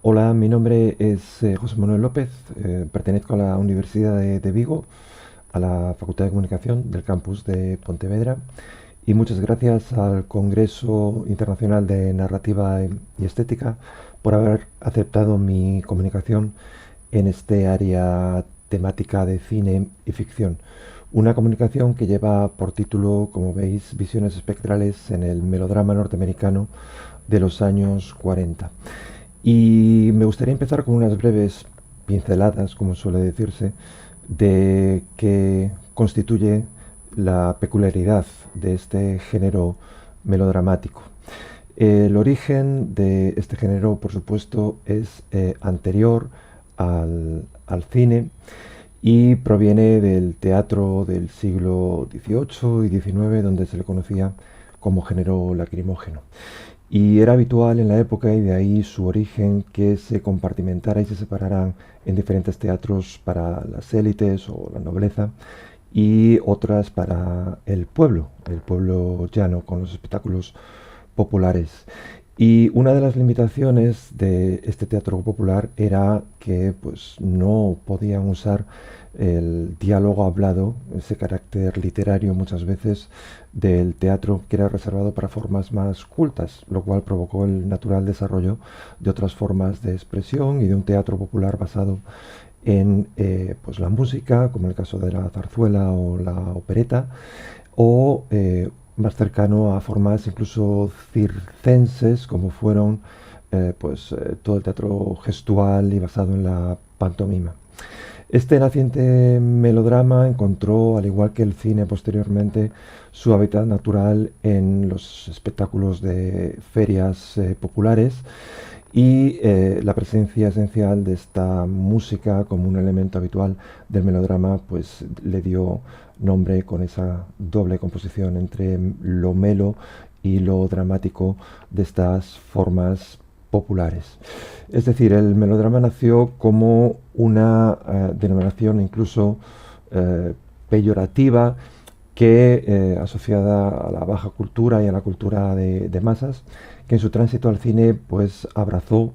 Hola, mi nombre es José Manuel López, pertenezco a la Universidad de Vigo, a la Facultad de Comunicación del campus de Pontevedra y muchas gracias al Congreso Internacional de Narrativa y Estética por haber aceptado mi comunicación en este área temática de cine y ficción. Una comunicación que lleva por título, como veis, Visiones espectrales en el melodrama norteamericano de los años 40. Y me gustaría empezar con unas breves pinceladas, como suele decirse, de qué constituye la peculiaridad de este género melodramático. El origen de este género, por supuesto, es anterior al cine y proviene del teatro del siglo XVIII y XIX, donde se le conocía como género lacrimógeno. Y era habitual en la época, y de ahí su origen, que se compartimentara y se separaran en diferentes teatros para las élites o la nobleza y otras para el pueblo llano, con los espectáculos populares. Y una de las limitaciones de este teatro popular era que pues, no podían usar el diálogo hablado, ese carácter literario muchas veces del teatro que era reservado para formas más cultas, lo cual provocó el natural desarrollo de otras formas de expresión y de un teatro popular basado en pues la música, como en el caso de la zarzuela o la opereta, o más cercano a formas incluso circenses, como fueron todo el teatro gestual y basado en la pantomima. Este naciente melodrama encontró, al igual que el cine posteriormente, su hábitat natural en los espectáculos de ferias populares y la presencia esencial de esta música como un elemento habitual del melodrama pues le dio nombre con esa doble composición entre lo melo y lo dramático de estas formas populares. Es decir, el melodrama nació como una denominación incluso peyorativa que asociada a la baja cultura y a la cultura de masas, que en su tránsito al cine pues abrazó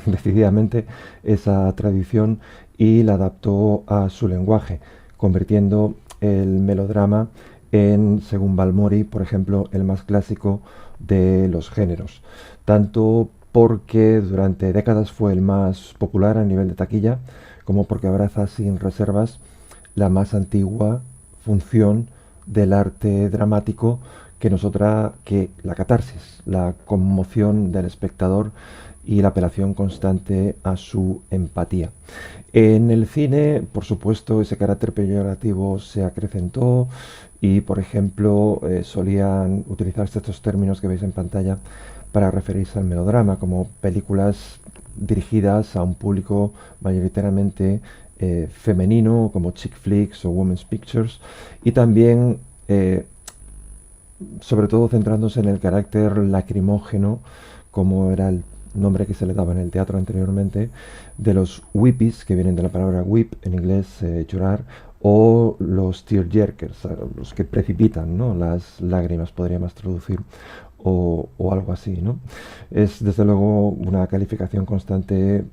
decididamente esa tradición y la adaptó a su lenguaje, convirtiendo el melodrama en, según Balmori, por ejemplo, el más clásico de los géneros. Tanto porque durante décadas fue el más popular a nivel de taquilla, como porque abraza sin reservas la más antigua función del arte dramático, que no es otra que la catarsis, la conmoción del espectador y la apelación constante a su empatía. En el cine, por supuesto, ese carácter peyorativo se acrecentó y, por ejemplo, solían utilizarse estos términos que veis en pantalla para referirse al melodrama, como películas dirigidas a un público mayoritariamente femenino, como chick flicks o women's pictures, y también sobre todo centrándose en el carácter lacrimógeno, como era el nombre que se le daba en el teatro anteriormente, de los whippies, que vienen de la palabra whip, en inglés llorar, o los tearjerkers, los que precipitan, ¿no?, las lágrimas, podríamos traducir, o algo así, ¿no? Es desde luego una calificación constante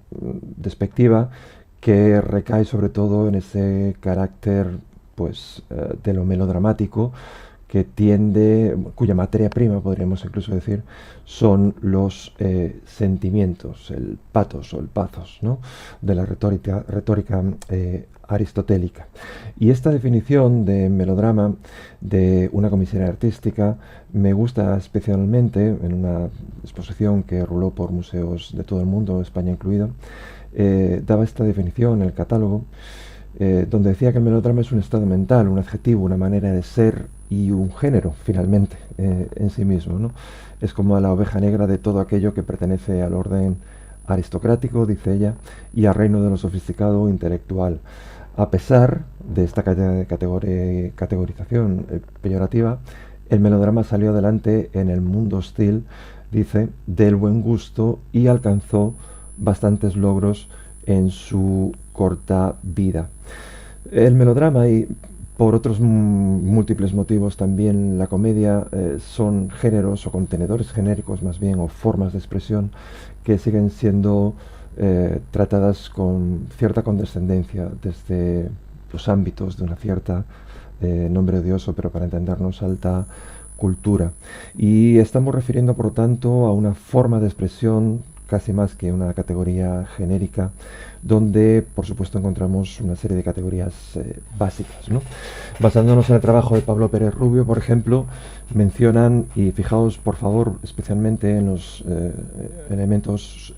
despectiva que recae sobre todo en ese carácter pues de lo melodramático, que tiende, cuya materia prima podríamos incluso decir, son los sentimientos, el patos o el pathos, ¿no?, de la retórica aristotélica. Y esta definición de melodrama de una comisaría artística me gusta especialmente en una exposición que ruló por museos de todo el mundo, España incluido. Daba esta definición en el catálogo, donde decía que el melodrama es un estado mental, un adjetivo, una manera de ser y un género, finalmente, en sí mismo, ¿no? Es como la oveja negra de todo aquello que pertenece al orden aristocrático, dice ella, y al reino de lo sofisticado intelectual. A pesar de esta categorización peyorativa, el melodrama salió adelante en el mundo hostil, dice, del buen gusto y alcanzó bastantes logros en su corta vida. El melodrama y por otros múltiples motivos también la comedia son géneros o contenedores genéricos más bien, o formas de expresión que siguen siendo tratadas con cierta condescendencia desde los ámbitos de una cierta, nombre odioso, pero para entendernos, alta cultura. Y estamos refiriendo, por lo tanto, a una forma de expresión casi más que una categoría genérica, donde, por supuesto, encontramos una serie de categorías básicas, ¿no? Basándonos en el trabajo de Pablo Pérez Rubio, por ejemplo, mencionan, y fijaos, por favor, especialmente en los elementos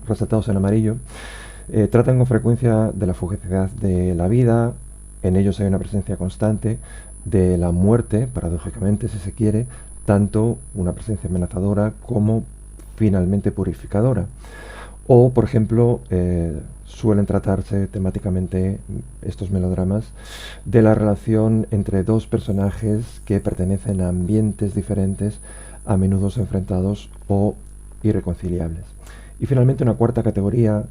resaltados en amarillo, tratan con frecuencia de la fugacidad de la vida. En ellos hay una presencia constante de la muerte, paradójicamente, si se quiere, tanto una presencia amenazadora como finalmente purificadora. O, por ejemplo, suelen tratarse temáticamente estos melodramas de la relación entre dos personajes que pertenecen a ambientes diferentes, a menudo enfrentados o irreconciliables. Y finalmente una cuarta categoría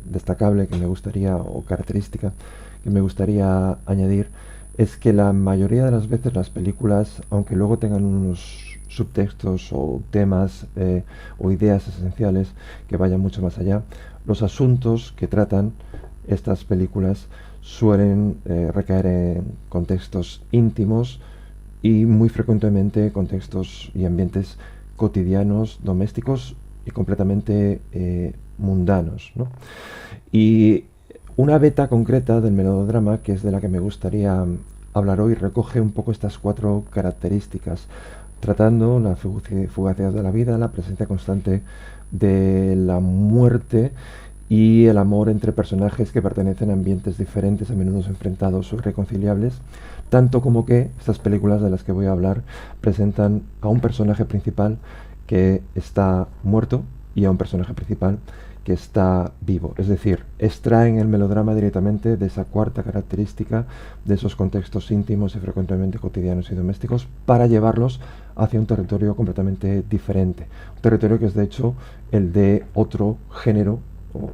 destacable que me gustaría, o característica que me gustaría añadir, es que la mayoría de las veces las películas, aunque luego tengan unos subtextos o temas o ideas esenciales que vayan mucho más allá, los asuntos que tratan estas películas suelen recaer en contextos íntimos y muy frecuentemente contextos y ambientes cotidianos, domésticos y completamente mundanos, ¿no? Y una beta concreta del melodrama, que es de la que me gustaría hablar hoy, recoge un poco estas cuatro características, tratando la fugacidad de la vida, la presencia constante de la muerte y el amor entre personajes que pertenecen a ambientes diferentes, a menudo enfrentados o irreconciliables, tanto como que estas películas de las que voy a hablar presentan a un personaje principal que está muerto y a un personaje principal que está vivo. Es decir, extraen el melodrama directamente de esa cuarta característica, de esos contextos íntimos y frecuentemente cotidianos y domésticos, para llevarlos hacia un territorio completamente diferente. Un territorio que es de hecho el de otro género, o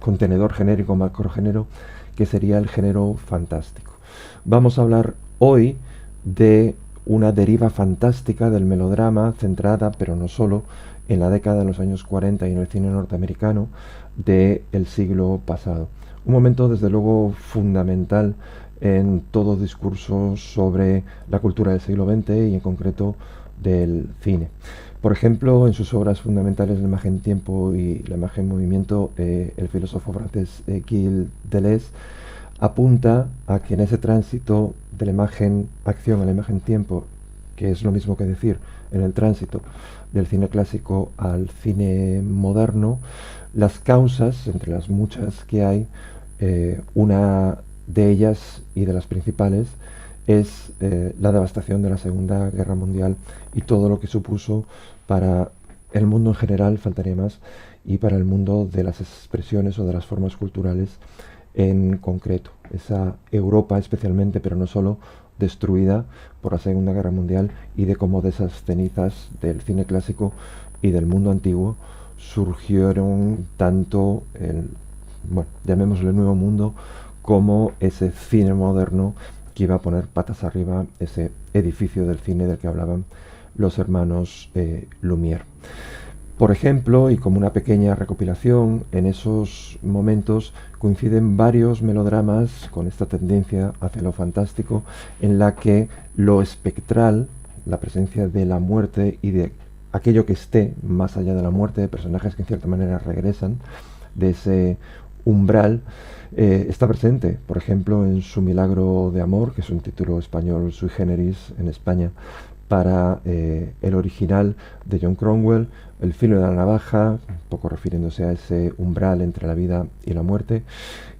contenedor genérico, macrogénero, que sería el género fantástico. Vamos a hablar hoy de una deriva fantástica del melodrama, centrada, pero no solo, en la década de los años 40 y en el cine norteamericano del siglo pasado. Un momento, desde luego, fundamental en todo discurso sobre la cultura del siglo XX y en concreto del cine. Por ejemplo, en sus obras fundamentales La imagen tiempo y La imagen movimiento, el filósofo francés Gilles Deleuze apunta a que en ese tránsito de la imagen acción a la imagen tiempo, que es lo mismo que decir en el tránsito del cine clásico al cine moderno, las causas, entre las muchas que hay, una de ellas y de las principales es la devastación de la Segunda Guerra Mundial y todo lo que supuso para el mundo en general, faltaría más, y para el mundo de las expresiones o de las formas culturales en concreto. Esa Europa especialmente, pero no solo, destruida por la Segunda Guerra Mundial, y de cómo de esas cenizas del cine clásico y del mundo antiguo surgieron tanto el, bueno, llamémosle nuevo mundo, como ese cine moderno que iba a poner patas arriba ese edificio del cine del que hablaban los hermanos Lumière. Por ejemplo, y como una pequeña recopilación, en esos momentos coinciden varios melodramas con esta tendencia hacia lo fantástico, en la que lo espectral, la presencia de la muerte y de aquello que esté más allá de la muerte, de personajes que en cierta manera regresan de ese umbral, está presente, por ejemplo, en Su milagro de amor, que es un título español sui generis en España para el original de John Cromwell, El filo de la navaja, un poco refiriéndose a ese umbral entre la vida y la muerte,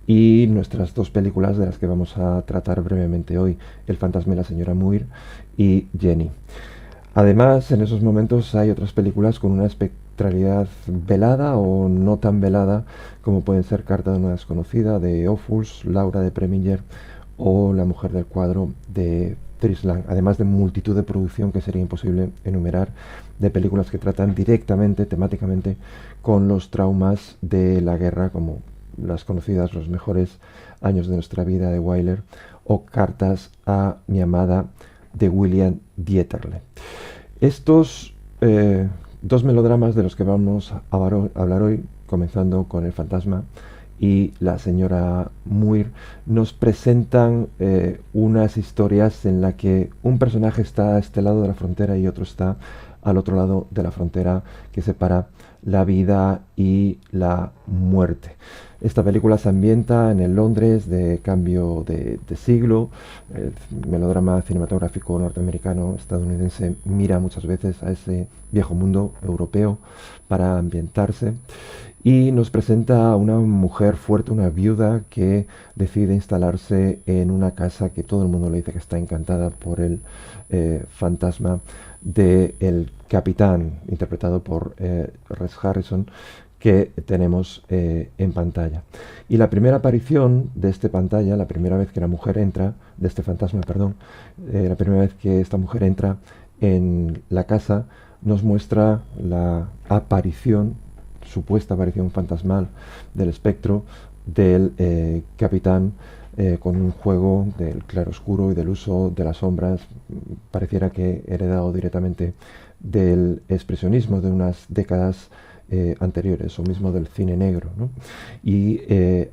y nuestras dos películas de las que vamos a tratar brevemente hoy, El fantasma y la señora Muir y Jenny. Además, en esos momentos hay otras películas con una espectralidad velada o no tan velada, como pueden ser Carta de una desconocida de Ophuls, Laura de Preminger o La mujer del cuadro de Fritz Lang, además de multitud de producción que sería imposible enumerar, de películas que tratan directamente, temáticamente, con los traumas de la guerra, como las conocidas Los mejores años de nuestra vida de Wyler o Cartas a mi amada de William Dieterle. Estos dos melodramas de los que vamos a hablar hoy comenzando con el fantasma y la señora Muir, nos presentan unas historias en las que un personaje está a este lado de la frontera y otro está al otro lado de la frontera que separa la vida y la muerte. Esta película se ambienta en el Londres de cambio de siglo. El melodrama cinematográfico norteamericano estadounidense mira muchas veces a ese viejo mundo europeo para ambientarse y nos presenta a una mujer fuerte, una viuda que decide instalarse en una casa que todo el mundo le dice que está encantada por el fantasma del capitán, interpretado por Rex Harrison, que tenemos en pantalla. Y la primera aparición de esta pantalla, la primera vez que la mujer entra, de este fantasma, perdón, la primera vez que esta mujer entra en la casa, nos muestra la aparición, supuesta aparición fantasmal del espectro del capitán, con un juego del claroscuro y del uso de las sombras, pareciera que heredado directamente del expresionismo de unas décadas anteriores, o mismo del cine negro, ¿no? Y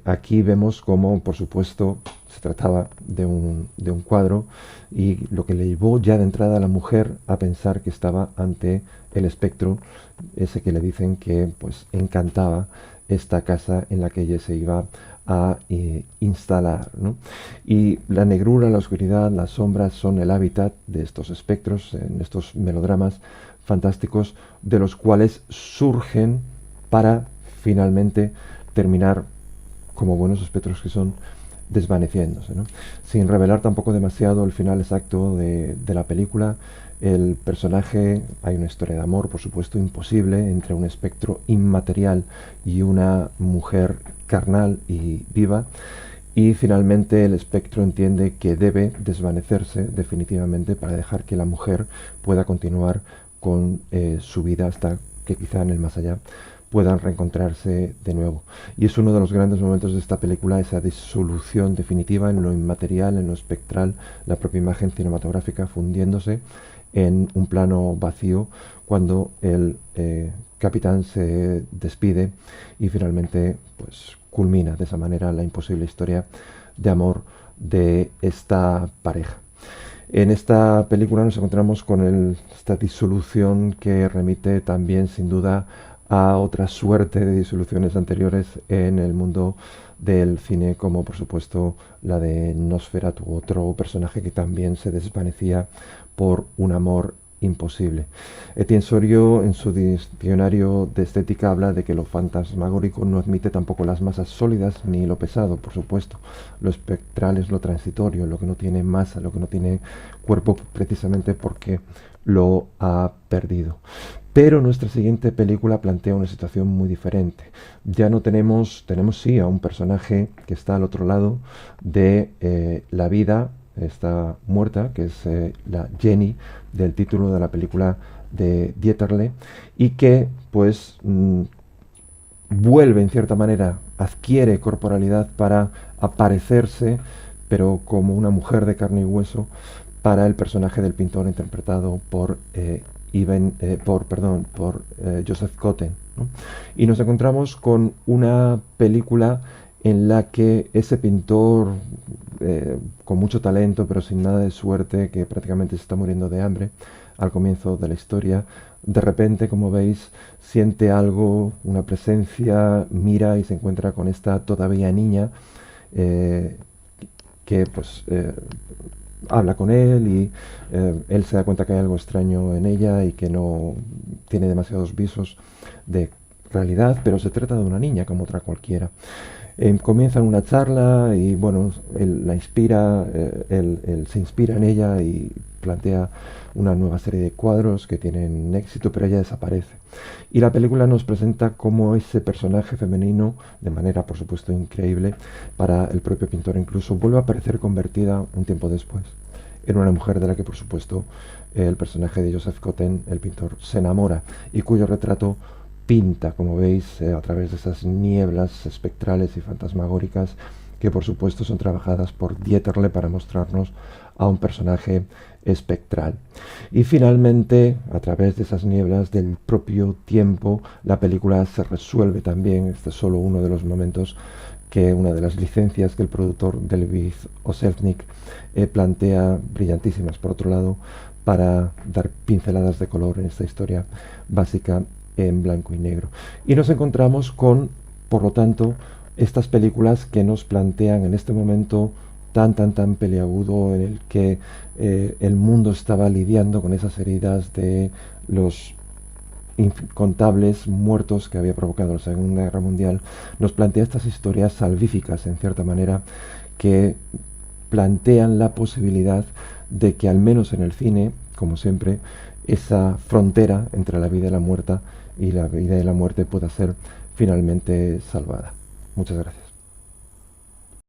aquí vemos cómo, por supuesto, se trataba de un cuadro, y lo que le llevó ya de entrada a la mujer a pensar que estaba ante el espectro, ese que le dicen que pues encantaba esta casa en la que ella se iba a instalar, ¿no? Y la negrura, la oscuridad, las sombras son el hábitat de estos espectros, en estos melodramas fantásticos, de los cuales surgen para finalmente terminar, como buenos espectros que son, desvaneciéndose, ¿no? Sin revelar tampoco demasiado el final exacto de la película. El personaje, hay una historia de amor, por supuesto, imposible entre un espectro inmaterial y una mujer carnal y viva, y finalmente el espectro entiende que debe desvanecerse definitivamente para dejar que la mujer pueda continuar con su vida hasta que quizá en el más allá puedan reencontrarse de nuevo. Y es uno de los grandes momentos de esta película, esa disolución definitiva en lo inmaterial, en lo espectral, la propia imagen cinematográfica fundiéndose en un plano vacío cuando el capitán se despide y finalmente pues culmina de esa manera la imposible historia de amor de esta pareja. En esta película nos encontramos con esta disolución que remite también sin duda a otra suerte de disoluciones anteriores en el mundo del cine, como por supuesto la de Nosferatu, otro personaje que también se desvanecía por un amor imposible. Etienne Sorio, en su diccionario de estética, habla de que lo fantasmagórico no admite tampoco las masas sólidas ni lo pesado, por supuesto. Lo espectral es lo transitorio, lo que no tiene masa, lo que no tiene cuerpo, precisamente porque lo ha perdido. Pero nuestra siguiente película plantea una situación muy diferente. Ya no tenemos sí a un personaje que está al otro lado de la vida, está muerta, que es la Jenny del título de la película de Dieterle, y que pues vuelve en cierta manera, adquiere corporalidad para aparecerse, pero como una mujer de carne y hueso, para el personaje del pintor interpretado por Joseph Cotten, ¿no? Y nos encontramos con una película en la que ese pintor, con mucho talento pero sin nada de suerte, que prácticamente se está muriendo de hambre al comienzo de la historia, de repente, como veis, siente algo, una presencia, mira y se encuentra con esta todavía niña, que pues habla con él, y él se da cuenta que hay algo extraño en ella y que no tiene demasiados visos de realidad, pero se trata de una niña como otra cualquiera. Comienzan una charla y bueno, él la inspira, él se inspira en ella y plantea una nueva serie de cuadros que tienen éxito, pero ella desaparece. Y la película nos presenta cómo ese personaje femenino, de manera por supuesto increíble para el propio pintor incluso, vuelve a aparecer convertida un tiempo después en una mujer de la que por supuesto el personaje de Joseph Cotten, el pintor, se enamora, y cuyo retrato pinta, como veis, a través de esas nieblas espectrales y fantasmagóricas, que por supuesto son trabajadas por Dieterle para mostrarnos a un personaje espectral. Y finalmente, a través de esas nieblas del propio tiempo, la película se resuelve también. Este es solo uno de los momentos que una de las licencias que el productor David O. Selznick plantea, brillantísimas por otro lado, para dar pinceladas de color en esta historia básica en blanco y negro. Y nos encontramos con, por lo tanto, estas películas que nos plantean en este momento tan peliagudo en el que el mundo estaba lidiando con esas heridas de los incontables muertos que había provocado la Segunda Guerra Mundial, nos plantea estas historias salvíficas, en cierta manera, que plantean la posibilidad de que, al menos en el cine, como siempre, esa frontera entre la vida y la muerte pueda ser finalmente salvada. Muchas gracias.